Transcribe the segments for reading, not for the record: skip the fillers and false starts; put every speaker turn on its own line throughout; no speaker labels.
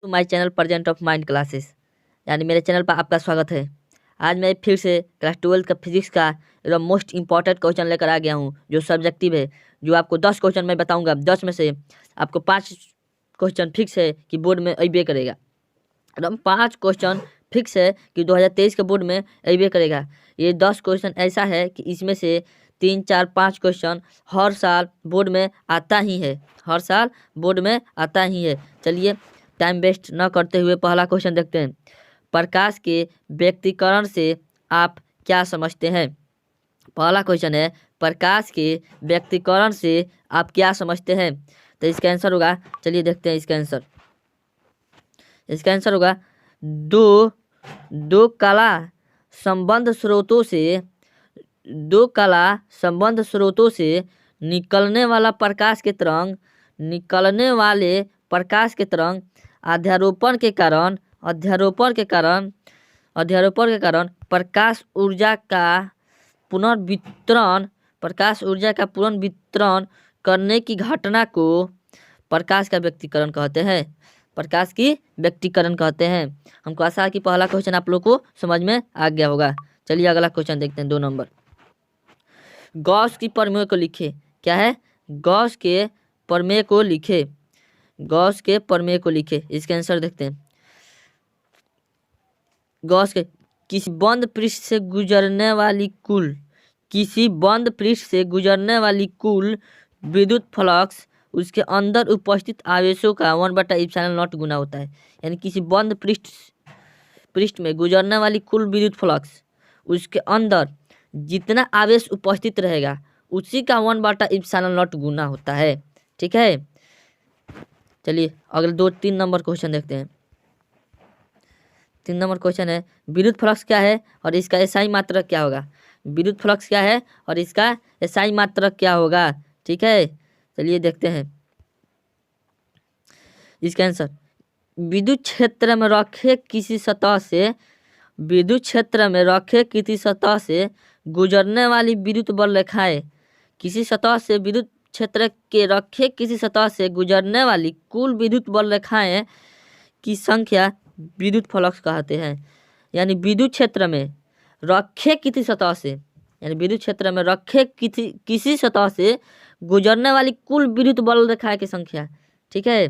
My channel present of mind classes, यानी मेरे channel पर आपका स्वागत है। आज मैं फिर से क्लास 12 का फिजिक्स का एकदम मोस्ट इंपॉर्टेंट क्वेश्चन लेकर आ गया हूँ, जो सब्जेक्टिव है। जो आपको 10 क्वेश्चन मैं बताऊंगा, 10 में से आपको 5 क्वेश्चन फिक्स है कि बोर्ड में अइबे करेगा। एकदम 5 क्वेश्चन फिक्स है कि 2023 के बोर्ड में अइबे करेगा। ये 10 क्वेश्चन ऐसा है कि इसमें से 3, 4, 5 क्वेश्चन हर साल बोर्ड में आता ही है, हर साल बोर्ड में आता ही है। चलिए टाइम वेस्ट न करते हुए पहला क्वेश्चन देखते हैं। प्रकाश के व्यक्तीकरण से आप क्या समझते हैं? पहला क्वेश्चन है, प्रकाश के व्यक्तीकरण से आप क्या समझते हैं? तो इसका आंसर होगा, चलिए देखते हैं इसका आंसर। इसका आंसर होगा दो कला संबंध स्रोतों से निकलने वाले प्रकाश के तरंग अध्यारोपण के कारण प्रकाश ऊर्जा का पुनर्वितरण करने की घटना को प्रकाश का व्यक्तीकरण कहते हैं। हमको आशा है कि पहला क्वेश्चन आप लोग को समझ में आ गया होगा। चलिए अगला क्वेश्चन देखते हैं, 2 नंबर। गॉस की प्रमेय को लिखे। क्या है? गॉस के प्रमेय को लिखे। इसका आंसर देखते हैं। गॉस के किसी बंद पृष्ठ से गुजरने वाली कुल विद्युत फ्लक्स उसके अंदर उपस्थित आवेशों का 1/ε0 गुना होता है। यानी किसी बंद पृष्ठ में गुजरने वाली कुल विद्युत फ्लक्स उसके अंदर जितना आवेश उपस्थित रहेगा उसी का 1/ε0 गुना होता है। ठीक है, चलिए अगले 3 नंबर क्वेश्चन देखते हैं। 3 नंबर क्वेश्चन है, विद्युत फ्लक्स क्या है और इसका एसआई मात्रक क्या होगा? विद्युत फ्लक्स क्या है और इसका एसआई मात्रक क्या होगा? ठीक है, चलिए देखते हैं इसका आंसर। विद्युत क्षेत्र में रखे किसी सतह से गुजरने वाली विद्युत बल रेखाएं किसी सतह से गुजरने वाली कुल विद्युत बल रेखाएं की संख्या विद्युत फ्लक्स कहते हैं। यानी विद्युत क्षेत्र में रखे किसी सतह से गुजरने वाली कुल विद्युत बल रेखाएं की संख्या, ठीक है,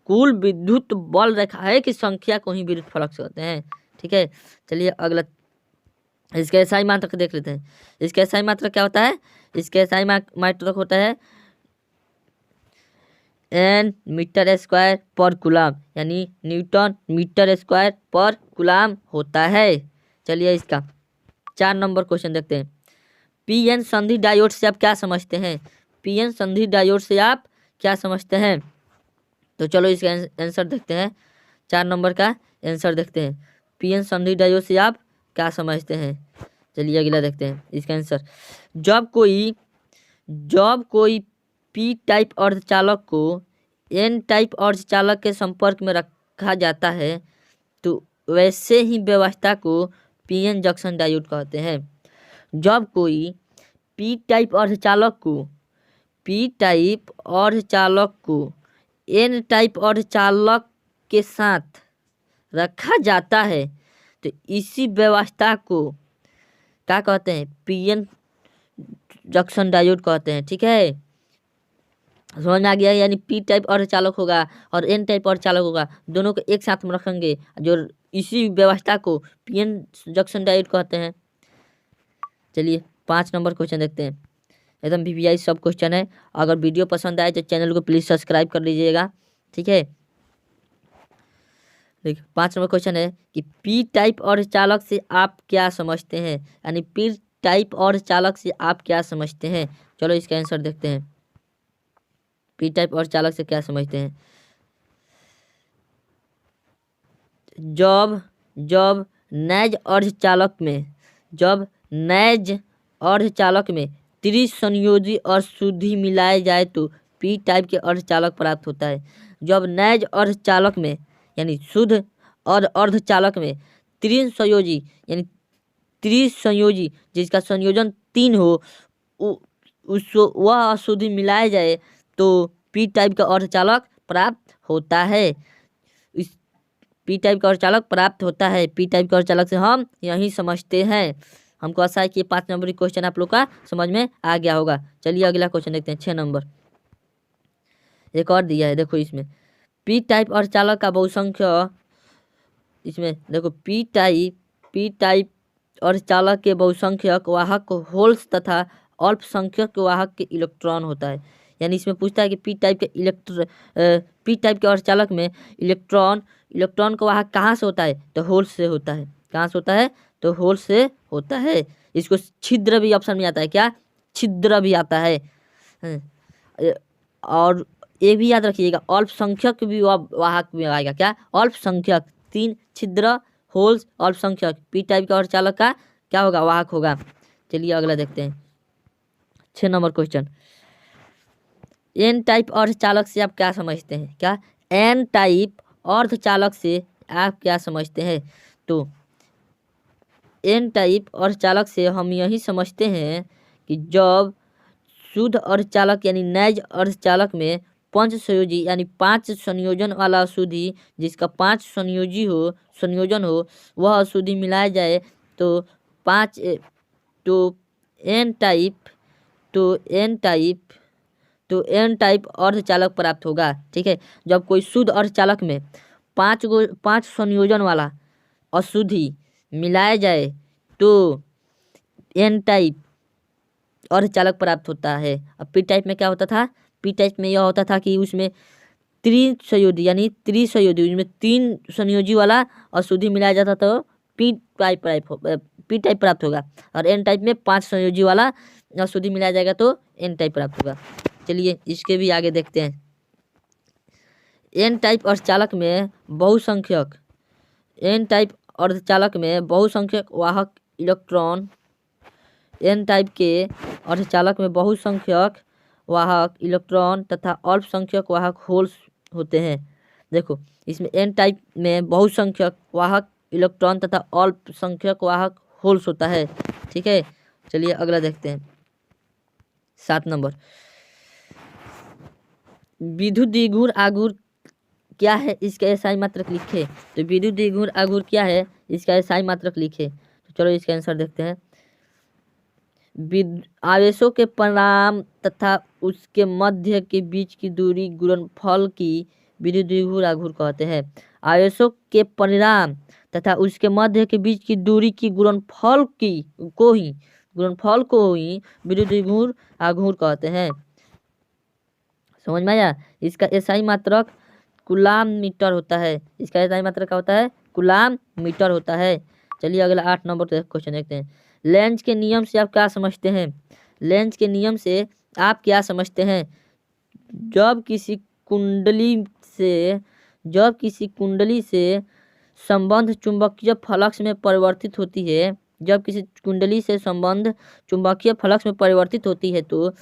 कुल विद्युत बल रेखाएं की संख्या को ही विद्युत फ्लक्स कहते हैं। ठीक है, चलिए अगला इसका एसआई मात्रक देख लेते हैं। इसका एसआई मात्रक क्या होता है? इसका एसआई मात्रक होता है N मीटर स्क्वायर पर कूलम, यानी न्यूटन मीटर स्क्वायर पर कूलम होता है। चलिए इसका 4 नंबर क्वेश्चन देखते हैं। पीएन संधि डायोड से आप क्या समझते हैं? पीएन संधि डायोड से आप क्या समझते हैं? तो चलो इसका आंसर देखते हैं। 4 नंबर का आंसर देखते हैं। पीएन संधि डायोड से आप क्या समझते हैं? चलिए अगला देखते हैं इसका आंसर। जब कोई पी टाइप अर्धचालक को एन टाइप अर्धचालक के संपर्क में रखा जाता है तो वैसे ही व्यवस्था को पीएन जंक्शन डायोड कहते हैं। जब कोई पी टाइप अर्धचालक को एन टाइप अर्धचालक के साथ रखा जाता है तो इसी व्यवस्था को क्या कहते हैं? पीएन जंक्शन डायोड कहते हैं। ठीक है, समझ में आ गया? यानी पी टाइप अर्धचालक होगा और एन टाइप अर्धचालक होगा, दोनों को एक साथ में रखेंगे, जो इसी व्यवस्था को पीएन जंक्शन डायोड कहते हैं। चलिए 5 नंबर क्वेश्चन देखते हैं। एकदम वीवीआई सब क्वेश्चन है। अगर वीडियो पसंद आए तो चैनल को प्लीज़ सब्सक्राइब कर लीजिएगा। ठीक है, देखिए 5 नंबर क्वेश्चन है कि पी टाइप अर्धचालक से आप क्या समझते हैं? यानी पी टाइप अर्धचालक से आप क्या समझते हैं? चलो इसका आंसर देखते हैं। पी टाइप अर्धचालक से क्या समझते हैं? जब नैज अर्धचालक में त्रिसंयोजी अशुद्धि मिलाए जाए तो पी टाइप के अर्धचालक प्राप्त होता है। जब नैज अर्धचालक में यानी शुद्ध और अर्धचालक में त्रिसंयोजी जिसका संयोजन 3 हो वह अशुद्धि मिलाए जाए तो पी टाइप का अर्धचालक प्राप्त होता है। इस पी टाइप का अर्धचालक प्राप्त होता है। पी टाइप का अर्धचालक से हम यही समझते हैं। हमको आशा है कि 5 नंबर की क्वेश्चन आप लोग का समझ में आ गया होगा। चलिए अगला क्वेश्चन देखते हैं 6 नंबर। एक और दिया है, देखो इसमें पी टाइप अर्धचालक का बहुसंख्य, इसमें देखो पी टाइप अर्धचालक के बहुसंख्यक वाहक होल्स तथा अल्पसंख्यक वाहक के इलेक्ट्रॉन होता है। यानी इसमें पूछता है कि पी टाइप के अर्धचालक में इलेक्ट्रॉन का वाहक कहाँ से होता है, तो होल्स से होता है। कहाँ से होता है, तो होल्स से होता है। इसको छिद्र भी ऑप्शन में आता है, क्या छिद्र भी आता है। और ये भी याद रखिएगा अल्पसंख्यक भी वाहक में आएगा, क्या अल्पसंख्यक, 3 छिद्र होल्स अल्पसंख्यक, पी टाइप का अर्धचालक का क्या होगा, वाहक होगा। चलिए अगला देखते हैं 6 नंबर क्वेश्चन। एन टाइप अर्धचालक से आप क्या समझते हैं, क्या एन टाइप अर्धचालक से आप क्या समझते हैं। तो एन टाइप अर्धचालक से हम यही समझते हैं कि जब शुद्ध अर्धचालक यानी नैज अर्धचालक में 5 संयोजी यानी 5 संयोजन वाला अशुद्धि, जिसका 5 संयोजन हो वह अशुद्धि मिलाया जाए तो एन टाइप अर्धचालक प्राप्त होगा। ठीक है, जब कोई शुद्ध अर्धचालक में 5 संयोजन वाला अशुद्धि मिलाया जाए तो एन टाइप अर्धचालक प्राप्त होता है। अब पी टाइप में क्या होता था, पी टाइप में यह होता था कि उसमें त्रिसंयोजी यानी त्रिसंयोजी, उसमें 3 संयोजी वाला अशुद्धि मिलाया जाता तो पी टाइप प्राप्त होगा। और एन टाइप में 5 संयोजी वाला अशुद्धि मिलाया जाएगा तो एन टाइप प्राप्त होगा। चलिए इसके भी आगे देखते हैं। एन टाइप अर्धचालक में बहुसंख्यक वाहक इलेक्ट्रॉन, एन टाइप के अर्धचालक में बहुसंख्यक वाहक इलेक्ट्रॉन तथा अल्पसंख्यक वाहक होल्स होते हैं। देखो इसमें एन टाइप में बहुसंख्यक वाहक इलेक्ट्रॉन तथा अल्पसंख्यक वाहक होल्स होता है। ठीक है, चलिए अगला देखते हैं 7 नंबर। विद्युत द्विध्रुव आघूर्ण क्या है, इसका एसआई मात्रक लिखे। तो विद्युत द्विध्रुव आघूर्ण क्या है, इसका एसआई मात्रक लिखे। तो चलो इसका आंसर देखते हैं। आवेशों के परिमाण तथा उसके मध्य के बीच की दूरी गुणनफल की विद्युत द्विध्रुव आघूर्ण कहते हैं। आवेशों के परिमाण तथा उसके मध्य के बीच की दूरी की गुणनफल को ही विद्युत द्विध्रुव आघूर्ण कहते हैं। समझ में आया। इसका एसआई मात्रक कूलाम मीटर होता है। इसका एसआई मात्रक क्या होता है, कूलाम मीटर होता है। चलिए अगला 8 नंबर क्वेश्चन देखते हैं। लेंज के नियम से आप क्या समझते हैं, लेंज के नियम से आप क्या समझते हैं। जब किसी कुंडली से संबंध चुंबकीय फ्लक्स में परिवर्तित होती है, जब किसी कुंडली से संबंध चुंबकीय फ्लक्स में परिवर्तित होती है तो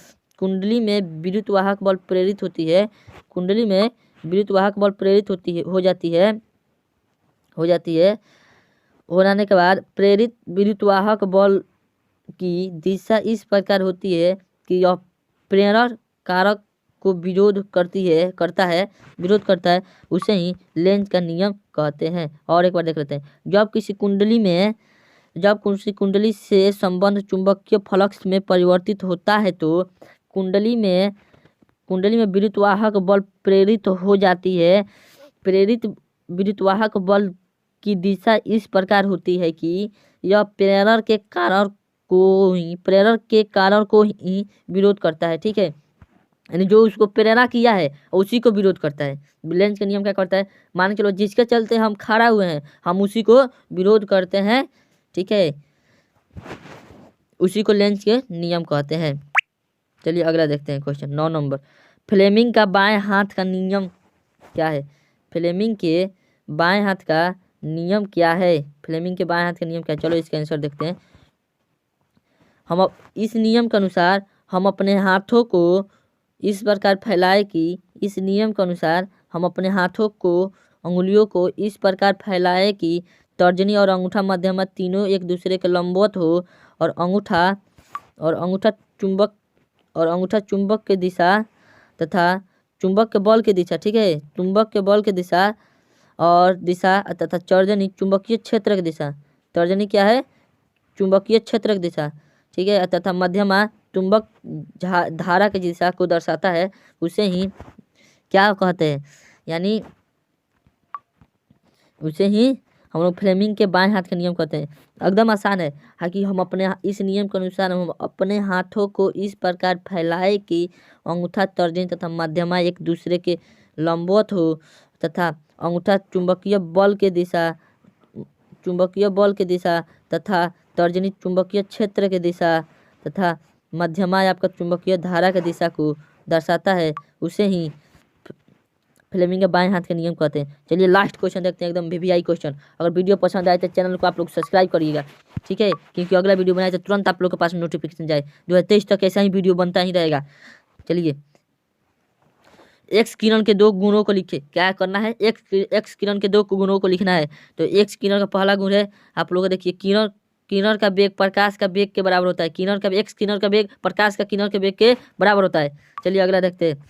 कुंडली में विद्युत वाहक बल प्रेरित होती है। कुंडली में विद्युत वाहक बल प्रेरित हो जाती है। होने के बाद प्रेरित विद्युत वाहक बल की दिशा इस प्रकार होती है कि यह प्रेरण कारक को विरोध करता है, उसे ही लेंज का नियम कहते हैं। और एक बार देख लेते हैं। जब किसी कुंडली से संबंध चुंबकीय फ्लक्स में परिवर्तित होता है तो कुंडली में विद्युत वाहक बल प्रेरित हो जाती है। प्रेरित विद्युत वाहक बल की दिशा इस प्रकार होती है कि यह प्रेरण के कारण को ही विरोध करता है। ठीक है, यानी जो उसको प्रेरणा किया है उसी को विरोध करता है। लेंज का नियम क्या करता है, मान के चलो जिसके चलते हम खड़ा हुए हैं हम उसी को विरोध करते हैं। ठीक है, उसी को लेंज के नियम कहते हैं। चलिए अगला देखते हैं क्वेश्चन 9 नंबर। फ्लेमिंग का बाएं हाथ का नियम क्या है। फ्लेमिंग के बाएं हाथ का नियम क्या है, चलो इसका आंसर देखते हैं। हम इस नियम के अनुसार हम अपने हाथों को इस प्रकार फैलाए कि अंगुलियों को इस प्रकार फैलाए कि तर्जनी और अंगूठा मध्यमा तीनों एक दूसरे के लंबवत हो और अंगूठा चुंबक के दिशा तथा चुंबक के बल की दिशा, ठीक है, चुंबक के बल की दिशा और दिशा तथा तर्जनी चुंबकीय क्षेत्र की दिशा। तर्जनी क्या है? चुंबकीय क्षेत्र की दिशा, ठीक है। तथा मध्यमा चुंबक धारा की दिशा को दर्शाता है, उसे ही क्या कहते हैं? यानी उसे ही हम लोग फ्लेमिंग के बाएं हाथ का नियम कहते हैं। एकदम आसान है। हालांकि हम अपने इस नियम के अनुसार हम अपने हाथों को इस प्रकार फैलाए कि अंगूठा तर्जनी तथा मध्यमा एक दूसरे के लंबवत हो तथा अंगूठा चुंबकीय बल की दिशा तथा तर्जनी चुंबकीय क्षेत्र की दिशा तथा मध्यमा आपका चुंबकीय धारा की दिशा को दर्शाता है, उसे ही फ्लेमिंग के बाएं हाथ के नियम कहते हैं। चलिए लास्ट क्वेश्चन देखते हैं, एकदम वीवीआई क्वेश्चन। अगर वीडियो पसंद आए तो चैनल को आप लोग सब्सक्राइब करिएगा, ठीक है, क्योंकि अगला वीडियो बनाए तो तुरंत आप लोग के पास नोटिफिकेशन जाए। 2023 तक ऐसा ही वीडियो बनता ही रहेगा। चलिए, एक्स किरण के दो गुणों को लिखे। क्या करना है? एक्स किरण के दो गुणों को लिखना है। तो एक्स किरण का पहला गुण है, आप लोग देखिए, किरण किरण का वेग प्रकाश का वेग के बराबर होता है। एक्स किरण का वेग प्रकाश का किरण के वेग के बराबर होता है। चलिए अगला देखते हैं।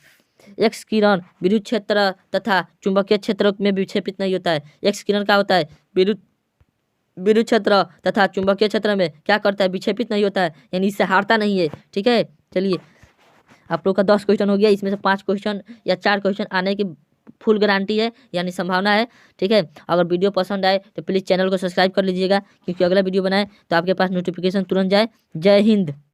एक्स किरण विद्युत क्षेत्र तथा चुंबकीय क्षेत्र में विक्षेपित नहीं होता है। एक्स किरण क्या होता है? विद्युत क्षेत्र तथा चुंबकीय क्षेत्र में क्या करता है? विक्षेपित नहीं होता है, यानी इससे हारता नहीं है, ठीक है। चलिए, आप लोग का 10 क्वेश्चन हो गया। इसमें से 5 क्वेश्चन या 4 क्वेश्चन आने की फुल गारंटी है, यानी संभावना है, ठीक है। अगर वीडियो पसंद आए तो प्लीज़ चैनल को सब्सक्राइब कर लीजिएगा, क्योंकि अगला वीडियो बनाए तो आपके पास नोटिफिकेशन तुरंत जाए। जय हिंद।